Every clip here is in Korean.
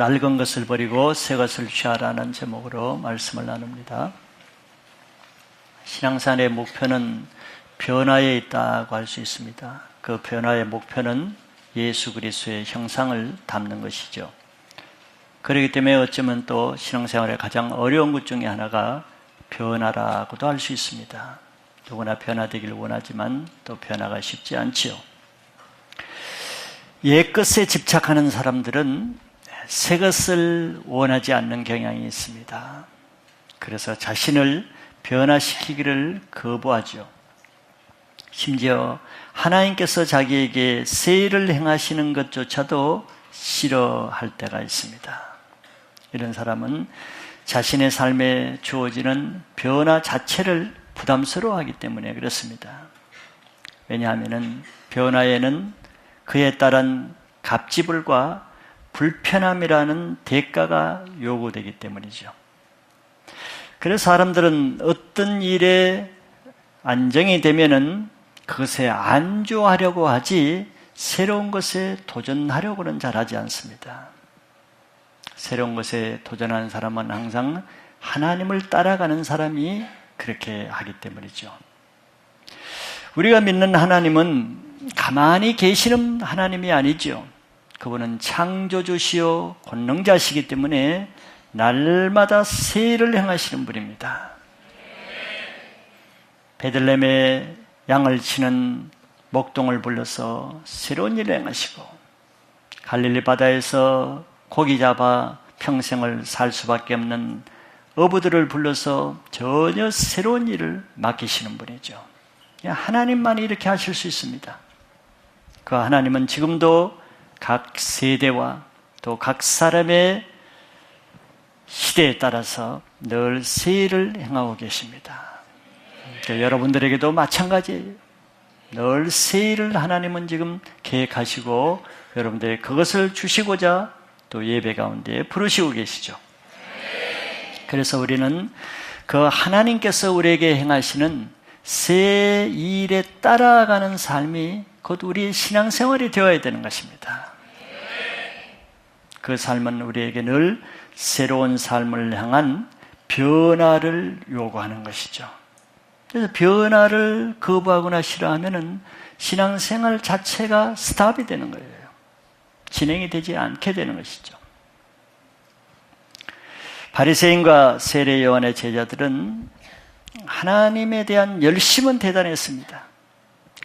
낡은 것을 버리고 새 것을 취하라는 제목으로 말씀을 나눕니다. 신앙생활의 목표는 변화에 있다고 할 수 있습니다. 그 변화의 목표는 예수 그리스도의 형상을 담는 것이죠. 그렇기 때문에 어쩌면 또 신앙생활의 가장 어려운 것 중에 하나가 변화라고도 할 수 있습니다. 누구나 변화되길 원하지만 또 변화가 쉽지 않지요. 옛것에 집착하는 사람들은 새 것을 원하지 않는 경향이 있습니다. 그래서 자신을 변화시키기를 거부하죠. 심지어 하나님께서 자기에게 새 일을 행하시는 것조차도 싫어할 때가 있습니다. 이런 사람은 자신의 삶에 주어지는 변화 자체를 부담스러워하기 때문에 그렇습니다. 왜냐하면 변화에는 그에 따른 갑지불과 불편함이라는 대가가 요구되기 때문이죠. 그래서 사람들은 어떤 일에 안정이 되면은 그것에 안주하려고 하지 새로운 것에 도전하려고는 잘하지 않습니다. 새로운 것에 도전하는 사람은 항상 하나님을 따라가는 사람이 그렇게 하기 때문이죠. 우리가 믿는 하나님은 가만히 계시는 하나님이 아니죠. 그분은 창조주시요 권능자시기 때문에 날마다 새 일을 행하시는 분입니다. 베들레헴에 양을 치는 목동을 불러서 새로운 일을 행하시고, 갈릴리 바다에서 고기 잡아 평생을 살 수밖에 없는 어부들을 불러서 전혀 새로운 일을 맡기시는 분이죠. 하나님만이 이렇게 하실 수 있습니다. 그 하나님은 지금도 각 세대와 또 각 사람의 시대에 따라서 늘 새 일을 행하고 계십니다. 여러분들에게도 마찬가지예요. 늘 새 일을 하나님은 지금 계획하시고 여러분들에게 그것을 주시고자 또 예배 가운데 부르시고 계시죠. 그래서 우리는 그 하나님께서 우리에게 행하시는 새 일에 따라가는 삶이 곧 우리의 신앙생활이 되어야 되는 것입니다. 그 삶은 우리에게 늘 새로운 삶을 향한 변화를 요구하는 것이죠. 그래서 변화를 거부하거나 싫어하면은 신앙생활 자체가 스탑이 되는 거예요. 진행이 되지 않게 되는 것이죠. 바리새인과 세례 요한의 제자들은 하나님에 대한 열심은 대단했습니다.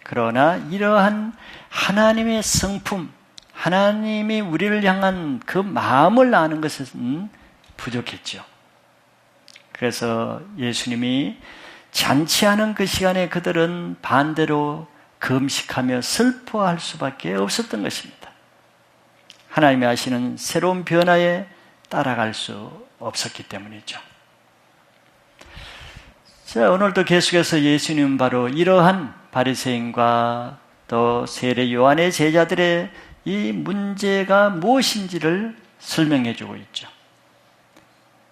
그러나 이러한 하나님의 성품, 하나님이 우리를 향한 그 마음을 아는 것은 부족했죠. 그래서 예수님이 잔치하는 그 시간에 그들은 반대로 금식하며 슬퍼할 수밖에 없었던 것입니다. 하나님이 하시는 새로운 변화에 따라갈 수 없었기 때문이죠. 자, 오늘도 계속해서 예수님은 바로 이러한 바리새인과 또 세례 요한의 제자들의 이 문제가 무엇인지를 설명해 주고 있죠.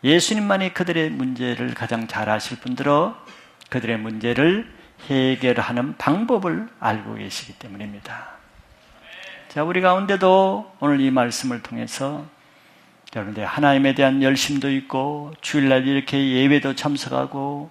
예수님만이 그들의 문제를 가장 잘 아실 뿐더러 그들의 문제를 해결하는 방법을 알고 계시기 때문입니다. 자, 우리 가운데도 오늘 이 말씀을 통해서 여러분들 하나님에 대한 열심도 있고 주일날 이렇게 예배도 참석하고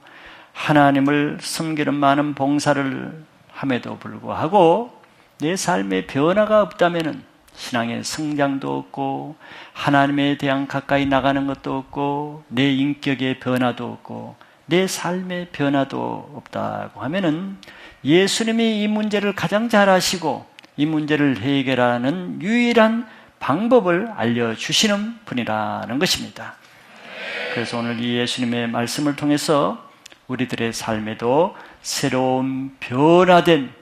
하나님을 섬기는 많은 봉사를 함에도 불구하고 내 삶에 변화가 없다면 신앙의 성장도 없고 하나님에 대한 가까이 나가는 것도 없고 내 인격의 변화도 없고 내 삶의 변화도 없다고 하면은 예수님이 이 문제를 가장 잘 아시고 이 문제를 해결하는 유일한 방법을 알려주시는 분이라는 것입니다. 그래서 오늘 이 예수님의 말씀을 통해서 우리들의 삶에도 새로운 변화된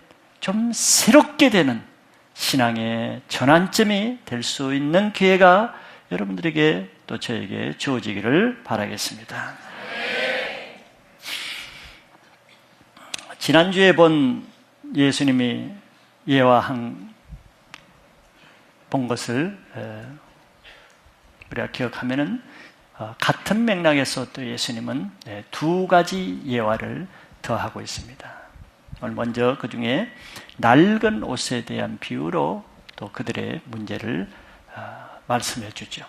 좀 새롭게 되는 신앙의 전환점이 될 수 있는 기회가 여러분들에게 또 저에게 주어지기를 바라겠습니다. 지난주에 본 예수님이 예화한 본 것을 우리가 기억하면은 같은 맥락에서 또 예수님은 두 가지 예화를 더하고 있습니다. 오늘 먼저 그 중에 낡은 옷에 대한 비유로 또 그들의 문제를 말씀해 주죠.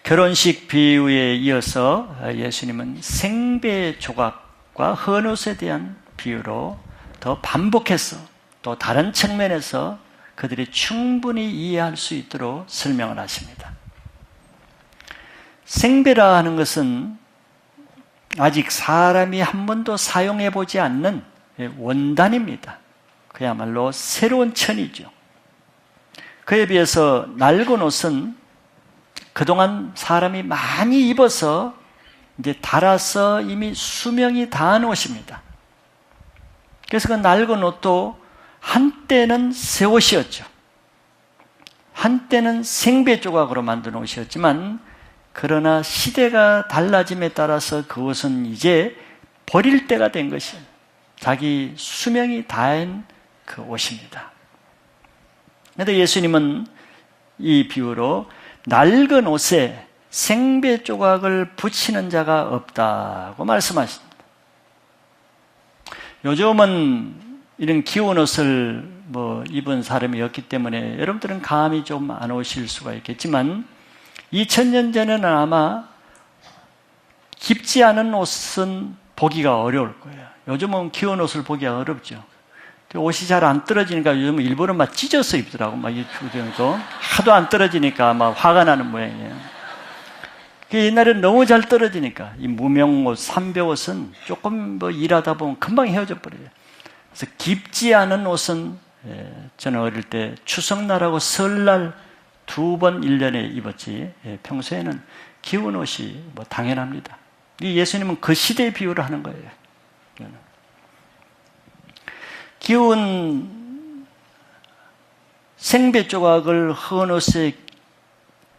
결혼식 비유에 이어서 예수님은 생배 조각과 헌옷에 대한 비유로 더 반복해서 또 다른 측면에서 그들이 충분히 이해할 수 있도록 설명을 하십니다. 생배라 하는 것은 아직 사람이 한 번도 사용해 보지 않는 원단입니다. 그야말로 새로운 천이죠. 그에 비해서 낡은 옷은 그동안 사람이 많이 입어서 이제 닳아서 이미 수명이 다한 옷입니다. 그래서 그 낡은 옷도 한때는 새 옷이었죠. 한때는 생배 조각으로 만든 옷이었지만 그러나 시대가 달라짐에 따라서 그 옷은 이제 버릴 때가 된 것이에요. 자기 수명이 다한 그 옷입니다. 그런데 예수님은 이 비유로 낡은 옷에 생배 조각을 붙이는 자가 없다고 말씀하십니다. 요즘은 이런 귀여운 옷을 입은 사람이 없기 때문에 여러분들은 감이 좀 안 오실 수가 있겠지만 2000년 전에는 아마 깊지 않은 옷은 보기가 어려울 거예요. 요즘은 귀여운 옷을 보기가 어렵죠. 옷이 잘 안 떨어지니까 요즘은 일부러 막 찢어서 입더라고. 막 이쪽도 하도 안 떨어지니까 막 화가 나는 모양이에요. 옛날에는 너무 잘 떨어지니까 이 무명옷, 삼배옷은 조금 일하다 보면 금방 헤어져 버려요. 그래서 깊지 않은 옷은 저는 어릴 때 추석날하고 설날 2번 1년에 입었지 평소에는 귀여운 옷이 당연합니다. 예수님은 그 시대의 비유를 하는 거예요. 귀여운 생배 조각을 헌옷에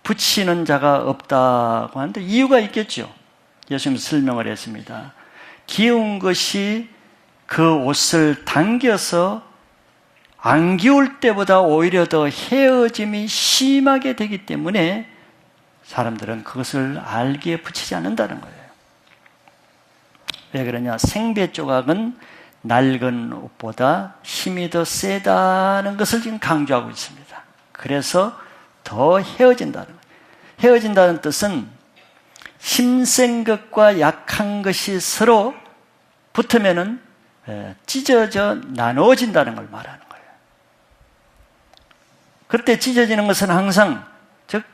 붙이는 자가 없다고 하는데 이유가 있겠죠. 예수님 설명을 했습니다. 귀여운 것이 그 옷을 당겨서 안 귀울 때보다 오히려 더 헤어짐이 심하게 되기 때문에 사람들은 그것을 알기에 붙이지 않는다는 거예요. 왜 그러냐? 생배 조각은 낡은 옷보다 힘이 더 세다는 것을 지금 강조하고 있습니다. 그래서 더 헤어진다는 거예요. 헤어진다는 뜻은 힘센 것과 약한 것이 서로 붙으면은 찢어져 나누어진다는 걸 말하는 거예요. 그때 찢어지는 것은 항상 즉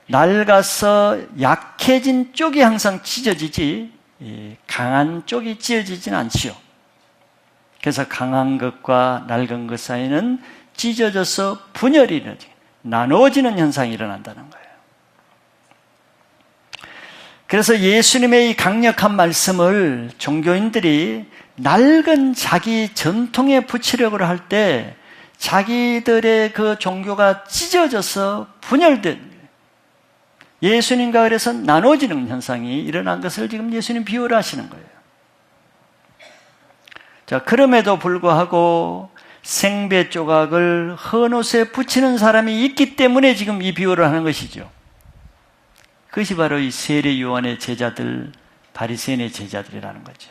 낡아서 약해진 쪽이 항상 찢어지지 강한 쪽이 찢어지지는 않지요. 그래서 강한 것과 낡은 것 사이는 찢어져서 분열이 일어나지 나누어지는 현상이 일어난다는 거예요. 그래서 예수님의 이 강력한 말씀을 종교인들이 낡은 자기 전통에 붙이려고 할 때 자기들의 그 종교가 찢어져서 분열된 예수님과 그래서 나눠지는 현상이 일어난 것을 지금 예수님 비유를 하시는 거예요. 자, 그럼에도 불구하고 생배 조각을 헌옷에 붙이는 사람이 있기 때문에 지금 이 비유를 하는 것이죠. 그것이 바로 이 세례 요한의 제자들, 바리새인의 제자들이라는 거죠.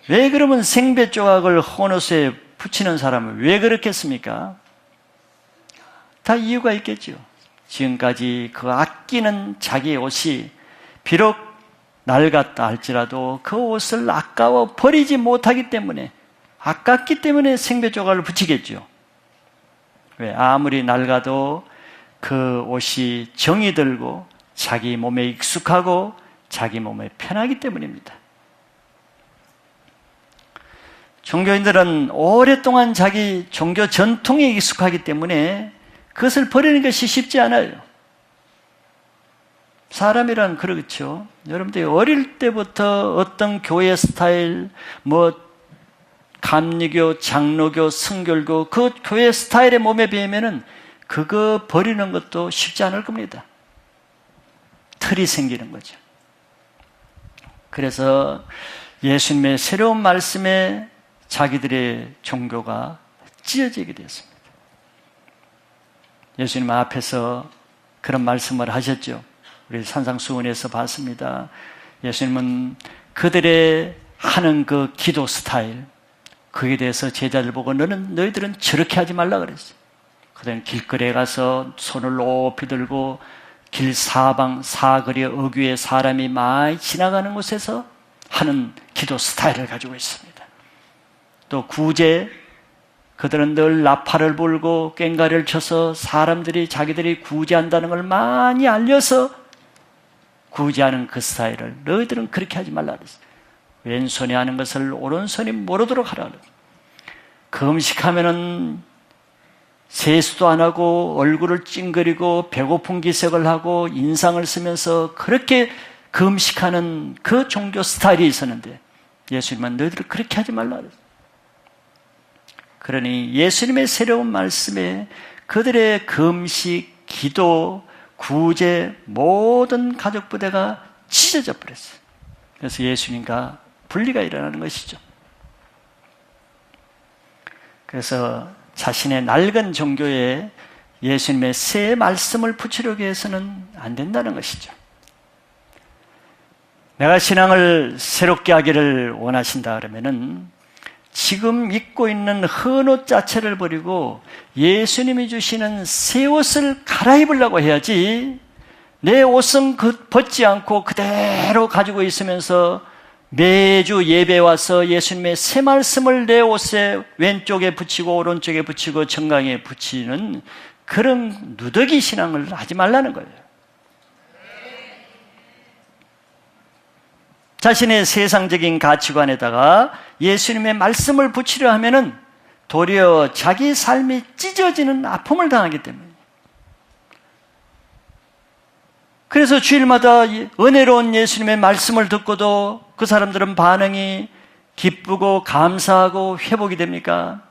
왜 그러면 생배 조각을 헌옷에 붙이는 사람을 왜 그렇겠습니까? 다 이유가 있겠죠. 지금까지 그 아끼는 자기의 옷이 비록 낡았다 할지라도 그 옷을 아까워 버리지 못하기 때문에 아깝기 때문에 생배 조각을 붙이겠죠. 왜? 아무리 낡아도 그 옷이 정이 들고 자기 몸에 익숙하고 자기 몸에 편하기 때문입니다. 종교인들은 오랫동안 자기 종교 전통에 익숙하기 때문에 그것을 버리는 것이 쉽지 않아요. 사람이란 그렇죠. 여러분들이 어릴 때부터 어떤 교회 스타일, 감리교, 장로교, 성결교 그 교회 스타일의 몸에 비하면은 그거 버리는 것도 쉽지 않을 겁니다. 틀이 생기는 거죠. 그래서 예수님의 새로운 말씀에 자기들의 종교가 찢어지게 되었습니다. 예수님 앞에서 그런 말씀을 하셨죠. 우리 산상수훈에서 봤습니다. 예수님은 그들의 하는 그 기도 스타일, 그에 대해서 제자들 보고 너희들은 저렇게 하지 말라 그랬어요. 그들은 길거리에 가서 손을 높이 들고 길 사방 사거리 어귀에 사람이 많이 지나가는 곳에서 하는 기도 스타일을 가지고 있습니다. 또 구제, 그들은 늘 나팔을 불고 꽹과리를 쳐서 사람들이 자기들이 구제한다는 걸 많이 알려서 구제하는 그 스타일을 너희들은 그렇게 하지 말라 그랬어요. 왼손이 하는 것을 오른손이 모르도록 하라 그랬어요. 금식하면은 세수도 안 하고 얼굴을 찡그리고 배고픈 기색을 하고 인상을 쓰면서 그렇게 금식하는 그 종교 스타일이 있었는데 예수님은 너희들 그렇게 하지 말라 그랬어요. 그러니 예수님의 새로운 말씀에 그들의 금식, 기도, 구제 모든 가족 부대가 찢어져 버렸어요. 그래서 예수님과 분리가 일어나는 것이죠. 그래서 자신의 낡은 종교에 예수님의 새 말씀을 붙이려고 해서는 안 된다는 것이죠. 내가 신앙을 새롭게 하기를 원하신다 그러면은 지금 입고 있는 헌 옷 자체를 버리고 예수님이 주시는 새 옷을 갈아입으려고 해야지, 내 옷은 벗지 않고 그대로 가지고 있으면서 매주 예배 와서 예수님의 새 말씀을 내 옷에 왼쪽에 붙이고 오른쪽에 붙이고 정강에 붙이는 그런 누더기 신앙을 하지 말라는 거예요. 자신의 세상적인 가치관에다가 예수님의 말씀을 붙이려 하면은 도리어 자기 삶이 찢어지는 아픔을 당하기 때문에. 그래서 주일마다 은혜로운 예수님의 말씀을 듣고도 그 사람들은 반응이 기쁘고 감사하고 회복이 됩니까?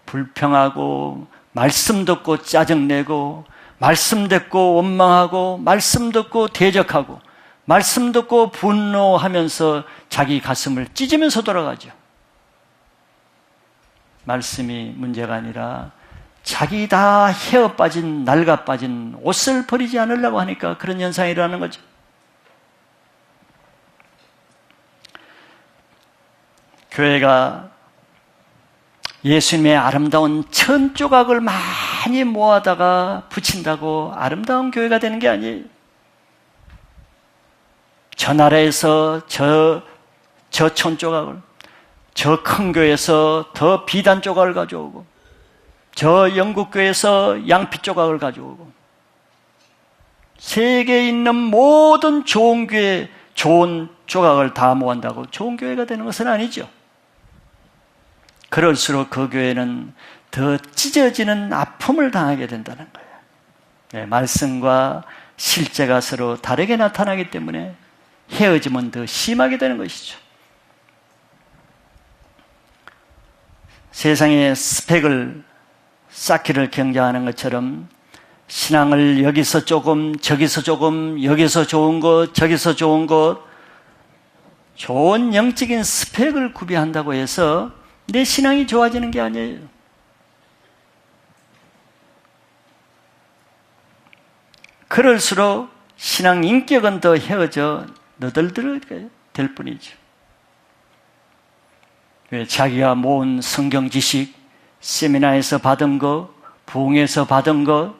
불평하고, 말씀 듣고 짜증내고, 말씀 듣고 원망하고, 말씀 듣고 대적하고, 말씀 듣고 분노하면서 자기 가슴을 찢으면서 돌아가죠. 말씀이 문제가 아니라 자기 다 헤어 빠진, 낡아 빠진 옷을 버리지 않으려고 하니까 그런 현상이 일어나는 거죠. 교회가 예수님의 아름다운 천 조각을 많이 모아다가 붙인다고 아름다운 교회가 되는 게 아니에요. 저 나라에서 저 천 조각을, 저 큰 교회에서 더 비단 조각을 가져오고, 저 영국 교회에서 양피 조각을 가져오고, 세계에 있는 모든 좋은 교회, 좋은 조각을 다 모은다고 좋은 교회가 되는 것은 아니죠. 그럴수록 그 교회는 더 찢어지는 아픔을 당하게 된다는 거예요. 네, 말씀과 실제가 서로 다르게 나타나기 때문에 헤어짐은 더 심하게 되는 것이죠. 세상의 스펙을 쌓기를 경쟁하는 것처럼 신앙을 여기서 조금, 저기서 조금, 여기서 좋은 것, 저기서 좋은 것, 좋은 영적인 스펙을 구비한다고 해서 내 신앙이 좋아지는 게 아니에요. 그럴수록 신앙 인격은 더 헤어져 너덜너덜 될 뿐이죠. 왜 자기가 모은 성경 지식, 세미나에서 받은 것, 부흥에서 받은 것,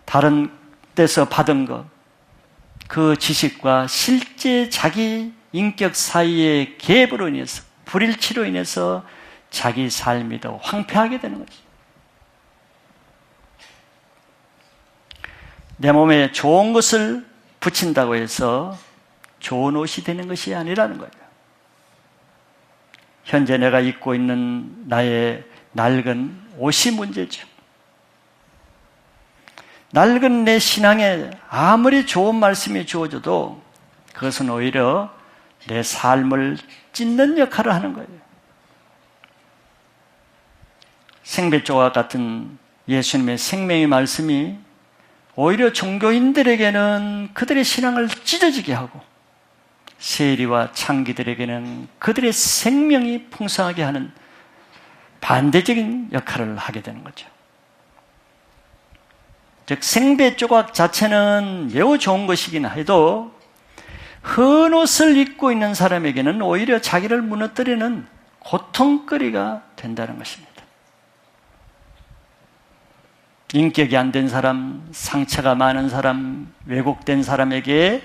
다른 데서 받은 것, 그 지식과 실제 자기 인격 사이의 갭으로 인해서, 불일치로 인해서 자기 삶이 더 황폐하게 되는 거죠. 내 몸에 좋은 것을 붙인다고 해서 좋은 옷이 되는 것이 아니라는 거예요. 현재 내가 입고 있는 나의 낡은 옷이 문제죠. 낡은 내 신앙에 아무리 좋은 말씀이 주어져도 그것은 오히려 내 삶을 찢는 역할을 하는 거예요. 생배조각 같은 예수님의 생명의 말씀이 오히려 종교인들에게는 그들의 신앙을 찢어지게 하고, 세리와 창기들에게는 그들의 생명이 풍성하게 하는 반대적인 역할을 하게 되는 거죠. 즉 생배 조각 자체는 매우 좋은 것이긴 해도 헌 옷을 입고 있는 사람에게는 오히려 자기를 무너뜨리는 고통거리가 된다는 것입니다. 인격이 안 된 사람, 상처가 많은 사람, 왜곡된 사람에게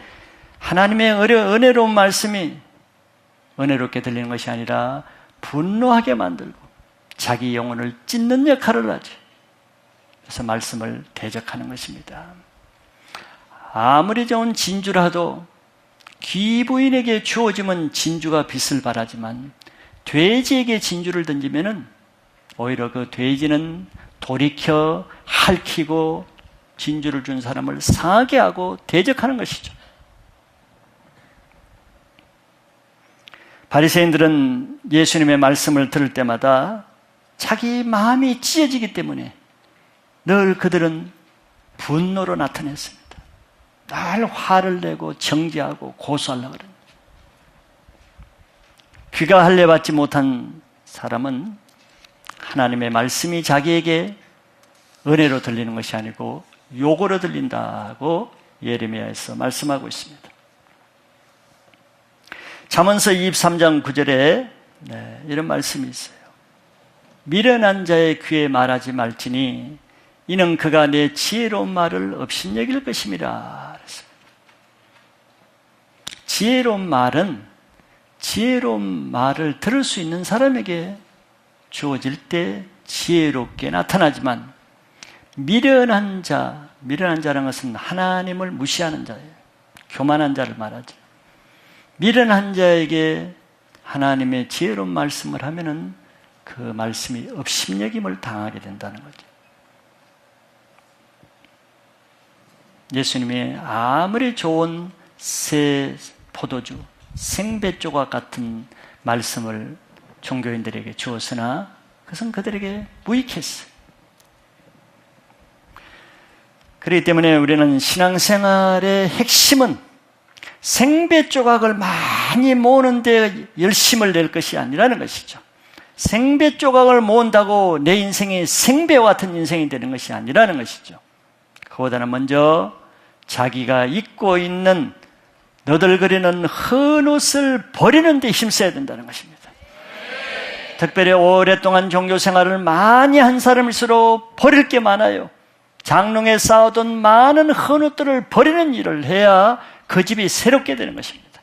하나님의 은혜로운 말씀이 은혜롭게 들리는 것이 아니라 분노하게 만들고 자기 영혼을 찢는 역할을 하죠. 그래서 말씀을 대적하는 것입니다. 아무리 좋은 진주라도 귀부인에게 주어지면 진주가 빛을 발하지만 돼지에게 진주를 던지면은 오히려 그 돼지는 돌이켜 핥히고 진주를 준 사람을 상하게 하고 대적하는 것이죠. 바리새인들은 예수님의 말씀을 들을 때마다 자기 마음이 찢어지기 때문에 늘 그들은 분노로 나타냈습니다. 늘 화를 내고 정죄하고 고소하려고 그래요. 귀가 할례받지 못한 사람은 하나님의 말씀이 자기에게 은혜로 들리는 것이 아니고 욕으로 들린다고 예레미야에서 말씀하고 있습니다. 잠언서 23장 9절에 이런 말씀이 있어요. 미련한 자의 귀에 말하지 말지니 이는 그가 내 지혜로운 말을 업신여길 것임이라. 지혜로운 말은 지혜로운 말을 들을 수 있는 사람에게 주어질 때 지혜롭게 나타나지만 미련한 자라는 것은 하나님을 무시하는 자예요. 교만한 자를 말하죠. 미련한 자에게 하나님의 지혜로운 말씀을 하면은 그 말씀이 업신여김을 당하게 된다는 거죠. 예수님이 아무리 좋은 새 포도주, 생배 조각 같은 말씀을 종교인들에게 주었으나 그것은 그들에게 무익했어요. 그렇기 때문에 우리는 신앙생활의 핵심은 생배 조각을 많이 모으는 데 열심을 낼 것이 아니라는 것이죠. 생배 조각을 모은다고 내 인생이 생배와 같은 인생이 되는 것이 아니라는 것이죠. 그보다는 먼저 자기가 입고 있는 너덜거리는 헌 옷을 버리는 데 힘써야 된다는 것입니다. 특별히 오랫동안 종교 생활을 많이 한 사람일수록 버릴 게 많아요. 장롱에 쌓아둔 많은 헌 옷들을 버리는 일을 해야 그 집이 새롭게 되는 것입니다.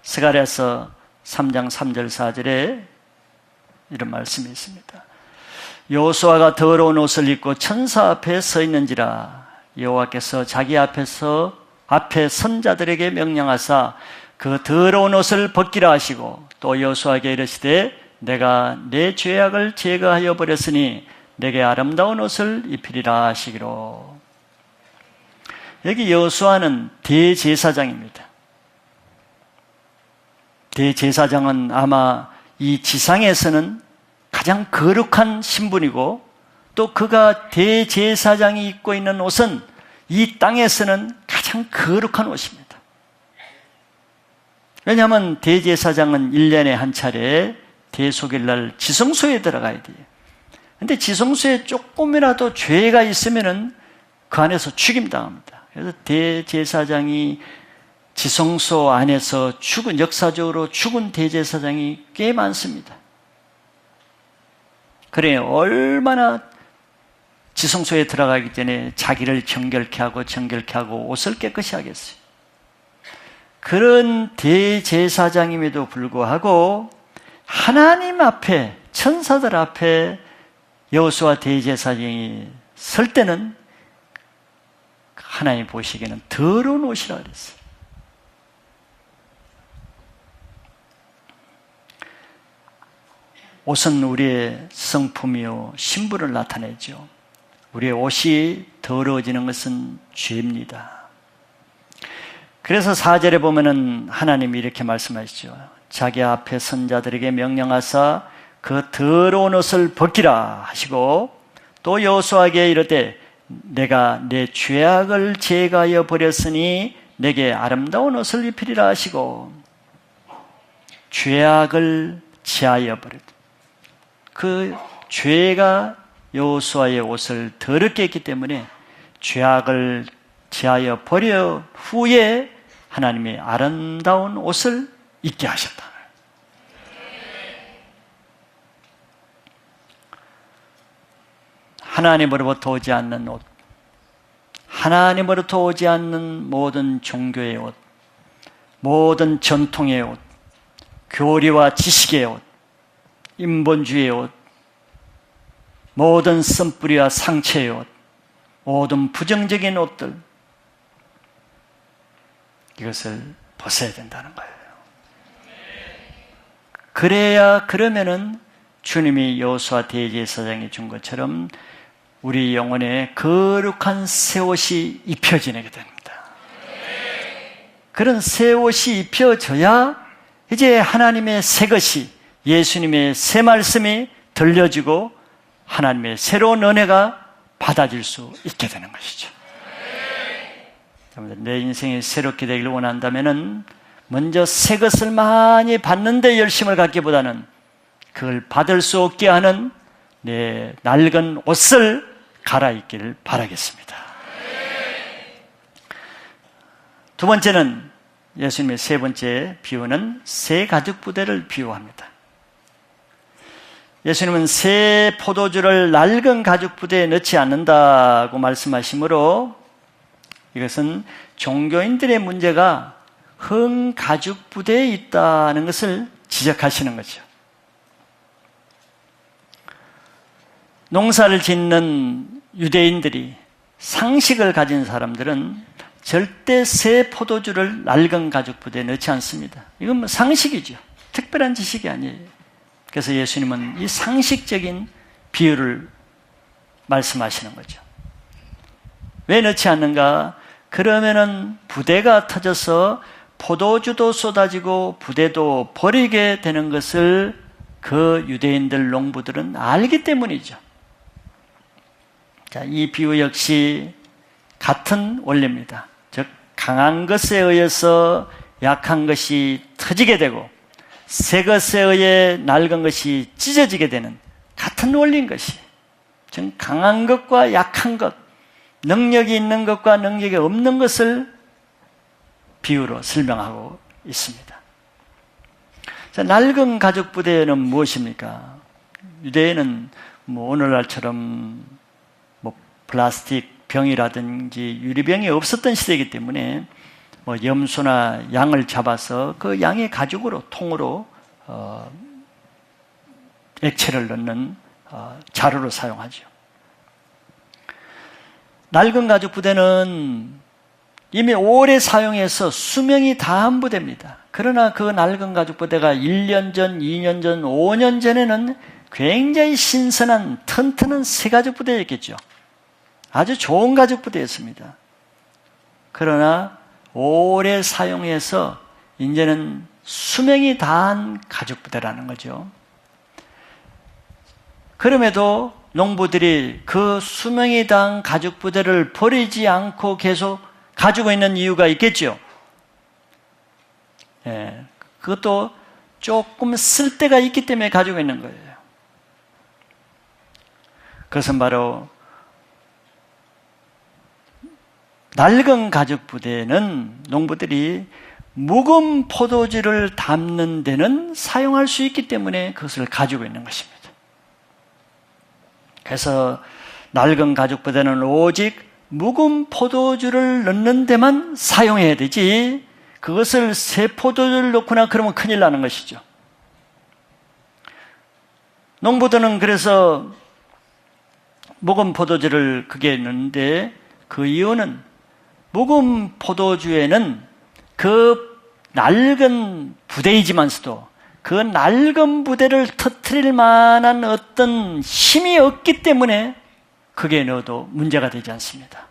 스가랴서 3장 3절 4절에 이런 말씀이 있습니다. 여호수아가 더러운 옷을 입고 천사 앞에 서 있는지라 여호와께서 자기 앞에 선자들에게 명령하사 그 더러운 옷을 벗기라 하시고 또 여호수아에게 이르시되 내가 내 죄악을 제거하여 버렸으니 내게 아름다운 옷을 입히리라 하시기로. 여기 여호수아는 대제사장입니다. 대제사장은 아마 이 지상에서는 가장 거룩한 신분이고 또 그가 대제사장이 입고 있는 옷은 이 땅에서는 가장 거룩한 옷입니다. 왜냐하면 대제사장은 1년에 한 차례 대속일날 지성소에 들어가야 돼요. 그런데 지성소에 조금이라도 죄가 있으면 그 안에서 죽임당합니다. 그래서 대제사장이 지성소 안에서 역사적으로 죽은 대제사장이 꽤 많습니다. 그래, 얼마나 지성소에 들어가기 전에 자기를 정결케 하고 옷을 깨끗이 하겠어요. 그런 대제사장임에도 불구하고 하나님 앞에, 천사들 앞에 여호수아 대제사장이 설 때는 하나님 보시기에는 더러운 옷이라 그랬어요. 옷은 우리의 성품이요 신분을 나타내죠. 우리의 옷이 더러워지는 것은 죄입니다. 그래서 4절에 보면은 하나님이 이렇게 말씀하시죠. 자기 앞에 선자들에게 명령하사 그 더러운 옷을 벗기라 하시고 또 여호수아에게 이르되 내가 내 죄악을 제거하여 버렸으니 내게 아름다운 옷을 입히리라 하시고 죄악을 제하여 버렸다. 그 죄가 여호수아의 옷을 더럽게 했기 때문에 죄악을 제하여 버려 후에 하나님이 아름다운 옷을 입게 하셨다. 하나님으로부터 오지 않는 옷, 하나님으로부터 오지 않는 모든 종교의 옷, 모든 전통의 옷, 교리와 지식의 옷, 인본주의의 옷, 모든 쓴뿌리와 상처의 옷, 모든 부정적인 옷들, 이것을 벗어야 된다는 거예요. 그러면은 주님이 여호수아 대제사장이 준 것처럼 우리 영혼에 거룩한 새 옷이 입혀지게 됩니다. 그런 새 옷이 입혀져야 이제 하나님의 새 것이, 예수님의 새 말씀이 들려지고 하나님의 새로운 은혜가 받아질 수 있게 되는 것이죠. 내 인생이 새롭게 되기를 원한다면 먼저 새 것을 많이 받는 데 열심을 갖기보다는 그걸 받을 수 없게 하는 내 낡은 옷을 갈아입기를 바라겠습니다. 두 번째는 예수님의 세 번째 비유는 새 가죽 부대를 비유합니다. 예수님은 새 포도주를 낡은 가죽 부대에 넣지 않는다고 말씀하시므로 이것은 종교인들의 문제가 흙 가죽 부대에 있다는 것을 지적하시는 거죠. 농사를 짓는 유대인들이, 상식을 가진 사람들은 절대 새 포도주를 낡은 가죽 부대에 넣지 않습니다. 이건 뭐 상식이죠. 특별한 지식이 아니에요. 그래서 예수님은 이 상식적인 비유를 말씀하시는 거죠. 왜 넣지 않는가? 그러면은 부대가 터져서 포도주도 쏟아지고 부대도 버리게 되는 것을 그 유대인들 농부들은 알기 때문이죠. 자, 이 비유 역시 같은 원리입니다. 즉, 강한 것에 의해서 약한 것이 터지게 되고 새 것에 의해 낡은 것이 찢어지게 되는 같은 원리인 것이. 즉, 강한 것과 약한 것, 능력이 있는 것과 능력이 없는 것을 비유로 설명하고 있습니다. 자, 낡은 가죽 부대는 무엇입니까? 유대인은 오늘날처럼 플라스틱 병이라든지 유리병이 없었던 시대이기 때문에 염소나 양을 잡아서 그 양의 가죽으로, 통으로 액체를 넣는 자루로 사용하죠. 낡은 가죽 부대는 이미 오래 사용해서 수명이 다한 부대입니다. 그러나 그 낡은 가죽 부대가 1년 전, 2년 전, 5년 전에는 굉장히 신선한 튼튼한 새 가죽 부대였겠죠. 아주 좋은 가죽 부대였습니다. 그러나 오래 사용해서 이제는 수명이 다한 가죽 부대라는 거죠. 그럼에도 농부들이 그 수명이 다한 가죽 부대를 버리지 않고 계속 가지고 있는 이유가 있겠죠. 예, 그것도 조금 쓸데가 있기 때문에 가지고 있는 거예요. 그것은 바로 낡은 가죽 부대는 농부들이 묵은 포도주를 담는 데는 사용할 수 있기 때문에 그것을 가지고 있는 것입니다. 그래서 낡은 가죽 부대는 오직 묵은 포도주를 넣는 데만 사용해야 되지, 그것을 새 포도주를 넣거나 그러면 큰일 나는 것이죠. 농부들은 그래서 묵은 포도주를 그게 넣는데, 그 이유는 묵은 포도주에는 그 낡은 부대이지만서도 그 낡은 부대를 터뜨릴 만한 어떤 힘이 없기 때문에 그게 넣어도 문제가 되지 않습니다.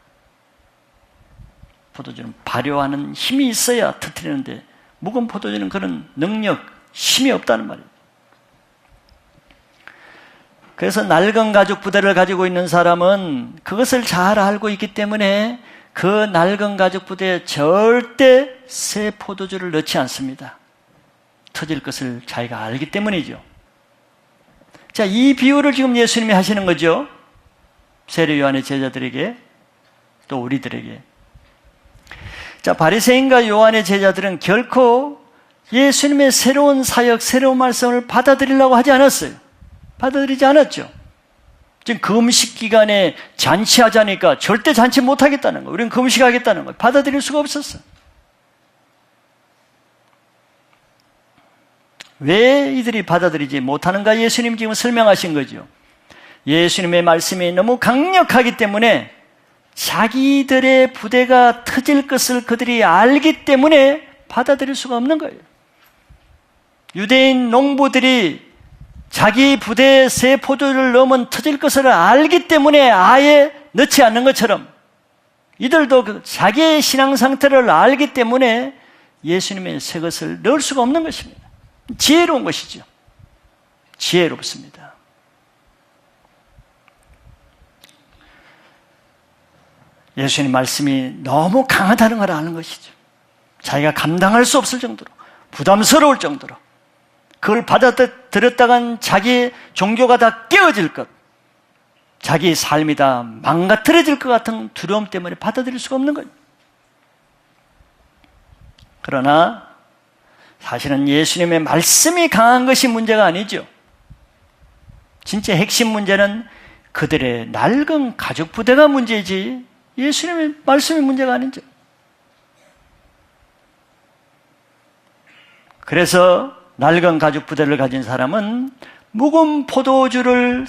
포도주는 발효하는 힘이 있어야 터뜨리는데 묵은 포도주는 그런 능력, 힘이 없다는 말이에요. 그래서 낡은 가죽 부대를 가지고 있는 사람은 그것을 잘 알고 있기 때문에 그 낡은 가죽 부대에 절대 새 포도주를 넣지 않습니다. 터질 것을 자기가 알기 때문이죠. 자, 이 비유를 지금 예수님이 하시는 거죠. 세례 요한의 제자들에게, 또 우리들에게. 자, 바리새인과 요한의 제자들은 결코 예수님의 새로운 사역, 새로운 말씀을 받아들이려고 하지 않았어요. 받아들이지 않았죠. 지금 금식 기간에 잔치하자니까 절대 잔치 못하겠다는 거예요. 우리는 금식하겠다는 거예요. 받아들일 수가 없었어. 왜 이들이 받아들이지 못하는가? 예수님 지금 설명하신 거죠. 예수님의 말씀이 너무 강력하기 때문에 자기들의 부대가 터질 것을 그들이 알기 때문에 받아들일 수가 없는 거예요. 유대인 농부들이 자기 부대에 새 포도를 넣으면 터질 것을 알기 때문에 아예 넣지 않는 것처럼 이들도 자기의 신앙 상태를 알기 때문에 예수님의 새 것을 넣을 수가 없는 것입니다. 지혜로운 것이죠. 지혜롭습니다. 예수님 말씀이 너무 강하다는 걸 아는 것이죠. 자기가 감당할 수 없을 정도로, 부담스러울 정도로, 그걸 받아들였다간 자기의 종교가 다 깨어질 것, 자기의 삶이 다 망가뜨려질 것 같은 두려움 때문에 받아들일 수가 없는 거예요. 그러나 사실은 예수님의 말씀이 강한 것이 문제가 아니죠. 진짜 핵심 문제는 그들의 낡은 가족 부대가 문제지 예수님의 말씀이 문제가 아니죠. 그래서 낡은 가죽 부대를 가진 사람은 묵은 포도주를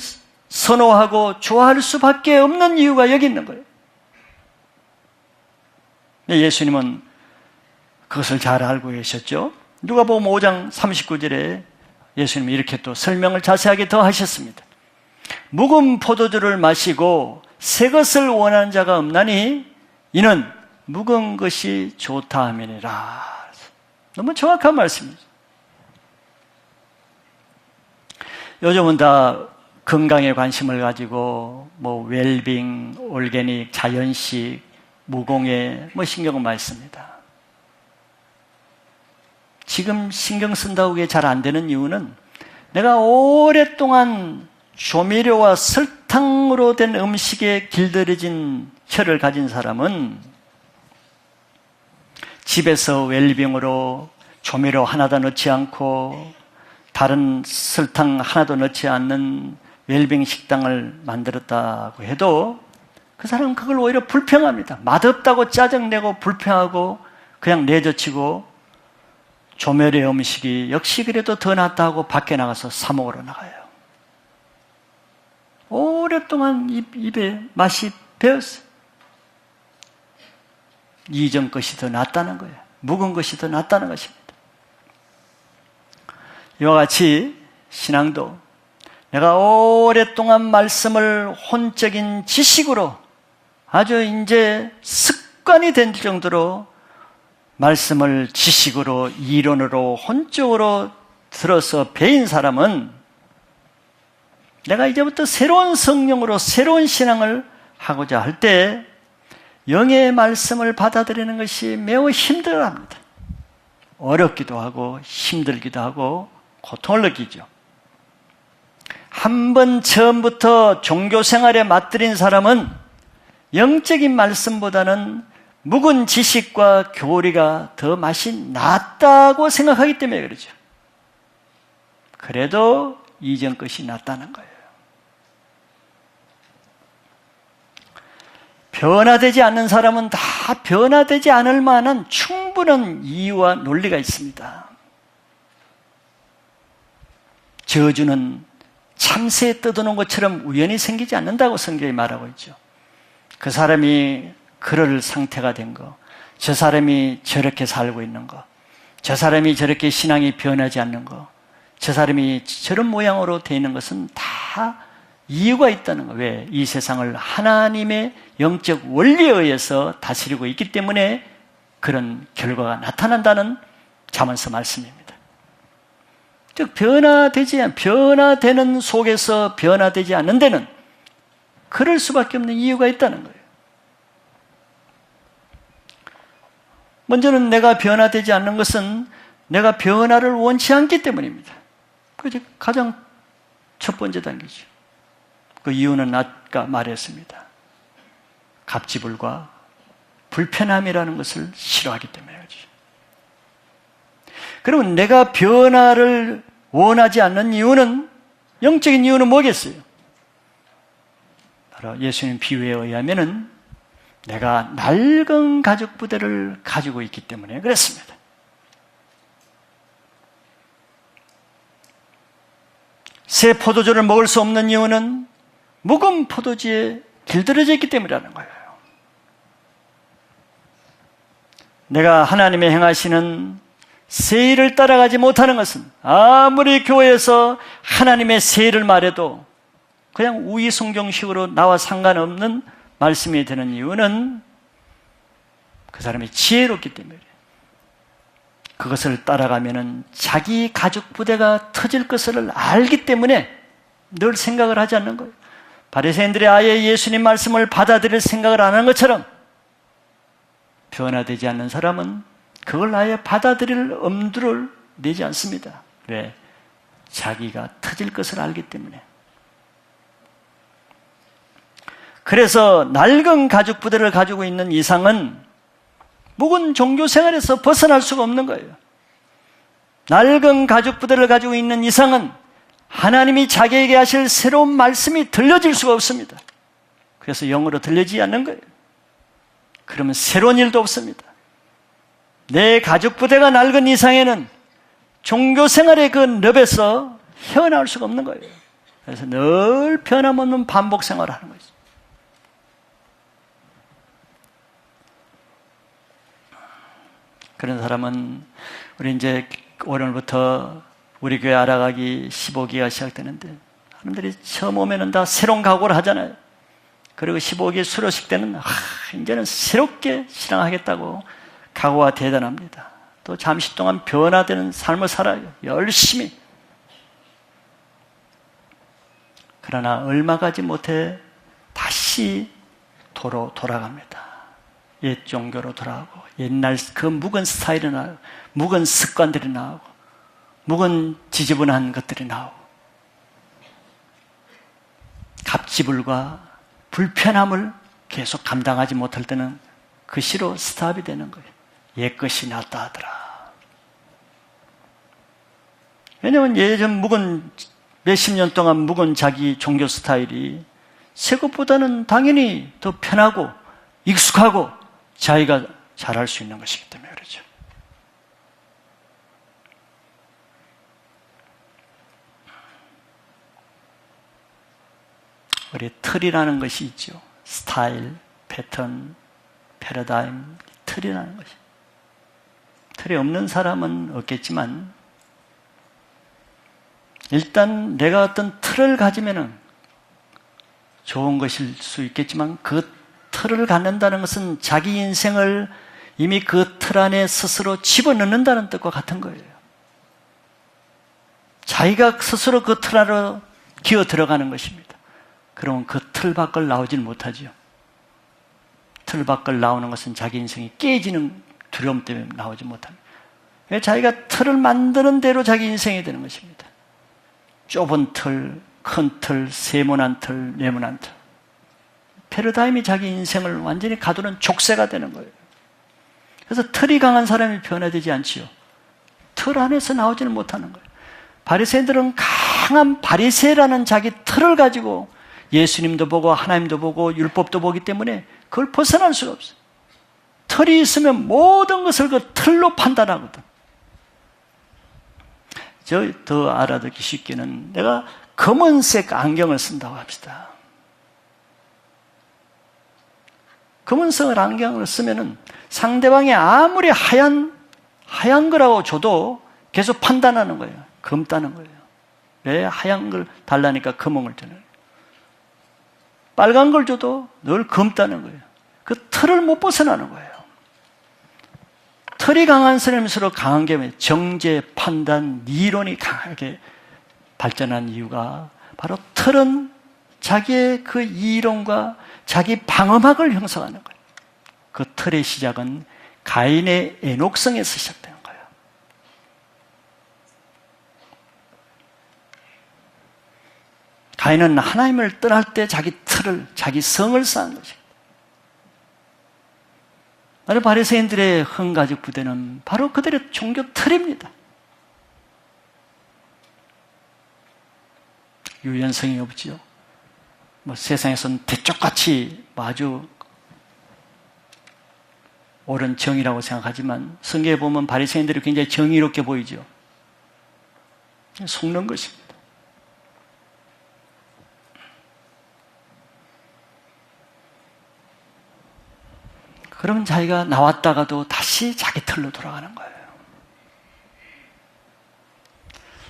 선호하고 좋아할 수밖에 없는 이유가 여기 있는 거예요. 예수님은 그것을 잘 알고 계셨죠. 누가복음 5장 39절에 예수님이 이렇게 또 설명을 자세하게 더 하셨습니다. 묵은 포도주를 마시고 새 것을 원하는 자가 없나니 이는 묵은 것이 좋다 함이니라. 너무 정확한 말씀이죠. 요즘은 다 건강에 관심을 가지고 웰빙, 올게닉, 자연식, 무공해 신경을 많이 씁니다. 지금 신경 쓴다고 그게 잘 안 되는 이유는 내가 오랫동안 조미료와 설탕으로 된 음식에 길들여진 혀를 가진 사람은 집에서 웰빙으로 조미료 하나도 넣지 않고 다른 설탕 하나도 넣지 않는 웰빙 식당을 만들었다고 해도 그 사람은 그걸 오히려 불평합니다. 맛없다고 짜증내고 불평하고 그냥 내쫓이고 조미료 음식이 역시 그래도 더 낫다고 밖에 나가서 사 먹으러 나가요. 오랫동안 입에 맛이 배었어요. 이전 것이 더 낫다는 거예요. 묵은 것이 더 낫다는 것입니다. 이와 같이 신앙도 내가 오랫동안 말씀을 혼적인 지식으로 아주 이제 습관이 된 정도로 말씀을 지식으로, 이론으로, 혼적으로 들어서 배인 사람은 내가 이제부터 새로운 성령으로 새로운 신앙을 하고자 할 때 영의 말씀을 받아들이는 것이 매우 힘들어합니다. 어렵기도 하고 힘들기도 하고 고통을 느끼죠. 한 번 처음부터 종교 생활에 맞들인 사람은 영적인 말씀보다는 묵은 지식과 교리가 더 맛이 낫다고 생각하기 때문에 그러죠. 그래도 이전 것이 낫다는 거예요. 변화되지 않는 사람은 다 변화되지 않을 만한 충분한 이유와 논리가 있습니다. 저주는 참새에 뜯어놓은 것처럼 우연히 생기지 않는다고 성경이 말하고 있죠. 그 사람이 그럴 상태가 된 거, 저 사람이 저렇게 살고 있는 거, 저 사람이 저렇게 신앙이 변하지 않는 거, 저 사람이 저런 모양으로 되어 있는 것은 다 이유가 있다는 거. 왜? 이 세상을 하나님의 영적 원리에 의해서 다스리고 있기 때문에 그런 결과가 나타난다는 잠언서 말씀입니다. 즉 변화되는 속에서 변화되지 않는 데는 그럴 수밖에 없는 이유가 있다는 거예요. 먼저는 내가 변화되지 않는 것은 내가 변화를 원치 않기 때문입니다. 그게 가장 첫 번째 단계죠. 그 이유는 아까 말했습니다. 갑질과 불편함이라는 것을 싫어하기 때문에 그렇죠. 그러면 내가 변화를 원하지 않는 이유는, 영적인 이유는 뭐겠어요? 바로 예수님 비유에 의하면은 내가 낡은 가죽 부대를 가지고 있기 때문에 그렇습니다. 새 포도주를 먹을 수 없는 이유는 묵은 포도주에 길들여져 있기 때문이라는 거예요. 내가 하나님의 행하시는 새 일을 따라가지 못하는 것은 아무리 교회에서 하나님의 새 일을 말해도 그냥 우의성경식으로 나와 상관없는 말씀이 되는 이유는 그 사람이 지혜롭기 때문에 그것을 따라가면은 자기 가죽 부대가 터질 것을 알기 때문에 늘 생각을 하지 않는 거예요. 바리새인들이 아예 예수님 말씀을 받아들일 생각을 안 한 것처럼 변화되지 않는 사람은 그걸 아예 받아들일 엄두를 내지 않습니다. 왜? 자기가 터질 것을 알기 때문에. 그래서 낡은 가죽 부대를 가지고 있는 이상은 묵은 종교 생활에서 벗어날 수가 없는 거예요. 낡은 가죽 부대를 가지고 있는 이상은 하나님이 자기에게 하실 새로운 말씀이 들려질 수가 없습니다. 그래서 영으로 들려지지 않는 거예요. 그러면 새로운 일도 없습니다. 내 가죽 부대가 낡은 이상에는 종교 생활의 그 늪에서 헤어나올 수가 없는 거예요. 그래서 늘 변함없는 반복 생활을 하는 거죠. 그런 사람은 우리 이제 오늘부터 우리 교회 알아가기 15기가 시작되는데 사람들이 처음 오면은 다 새로운 각오를 하잖아요. 그리고 15기 수료식 때는 이제는 새롭게 신앙하겠다고 각오가 대단합니다. 또 잠시 동안 변화되는 삶을 살아요. 열심히. 그러나 얼마 가지 못해 다시 돌아갑니다. 옛 종교로 돌아가고 옛날 그 묵은 스타일이 나오고 묵은 습관들이 나오고 묵은 지저분한 것들이 나오고 갑질과 불편함을 계속 감당하지 못할 때는 그 시로 스탑이 되는 거예요. 옛 것이 낫다 하더라. 왜냐하면 예전 묵은 몇십 년 동안 묵은 자기 종교 스타일이 새 것보다는 당연히 더 편하고 익숙하고 자기가 잘할 수 있는 것이기 때문에 그렇죠. 우리 틀이라는 것이 있죠. 스타일, 패턴, 패러다임, 틀이라는 것이. 틀이 없는 사람은 없겠지만 일단 내가 어떤 틀을 가지면은 좋은 것일 수 있겠지만 그 틀을 갖는다는 것은 자기 인생을 이미 그 틀 안에 스스로 집어넣는다는 뜻과 같은 거예요. 자기가 스스로 그 틀 안으로 기어 들어가는 것입니다. 그러면 그 틀 밖을 나오질 못하죠. 틀 밖을 나오는 것은 자기 인생이 깨지는 두려움 때문에 나오지 못합니다. 왜? 자기가 틀을 만드는 대로 자기 인생이 되는 것입니다. 좁은 틀, 큰 틀, 세모난 틀, 네모난 틀. 패러다임이 자기 인생을 완전히 가두는 족쇄가 되는 거예요. 그래서 틀이 강한 사람이 변화되지 않지요. 틀 안에서 나오지는 못하는 거예요. 바리새인들은 강한 바리새라는 자기 틀을 가지고 예수님도 보고 하나님도 보고 율법도 보기 때문에 그걸 벗어날 수가 없어요. 틀이 있으면 모든 것을 그 틀로 판단하거든. 저 더 알아듣기 쉽게는 내가 검은색 안경을 쓴다고 합시다. 검은색 안경을 쓰면은 상대방이 아무리 하얀 거라고 줘도 계속 판단하는 거예요. 검다는 거예요. 왜? 하얀 걸 달라니까 검은 걸 주는 거예요. 빨간 걸 줘도 늘 검다는 거예요. 그 틀을 못 벗어나는 거예요. 틀이 강한 사람일수록 강한 게 정죄, 판단, 이론이 강하게 발전한 이유가 바로 틀은 자기의 그 이론과 자기 방어막을 형성하는 거예요. 그 틀의 시작은 가인의 애녹성에서 시작되는 거예요. 가인은 하나님을 떠날 때 자기 틀을, 자기 성을 쌓은 것입니다. 바로 바리새인들의 흥가죽 부대는 바로 그들의 종교 틀입니다. 유연성이 없지요. 세상에서는 대쪽같이 아주 옳은 정의라고 생각하지만 성경에 보면 바리새인들이 굉장히 정의롭게 보이죠. 속는 것입니다. 그러면 자기가 나왔다가도 다시 자기 틀로 돌아가는 거예요.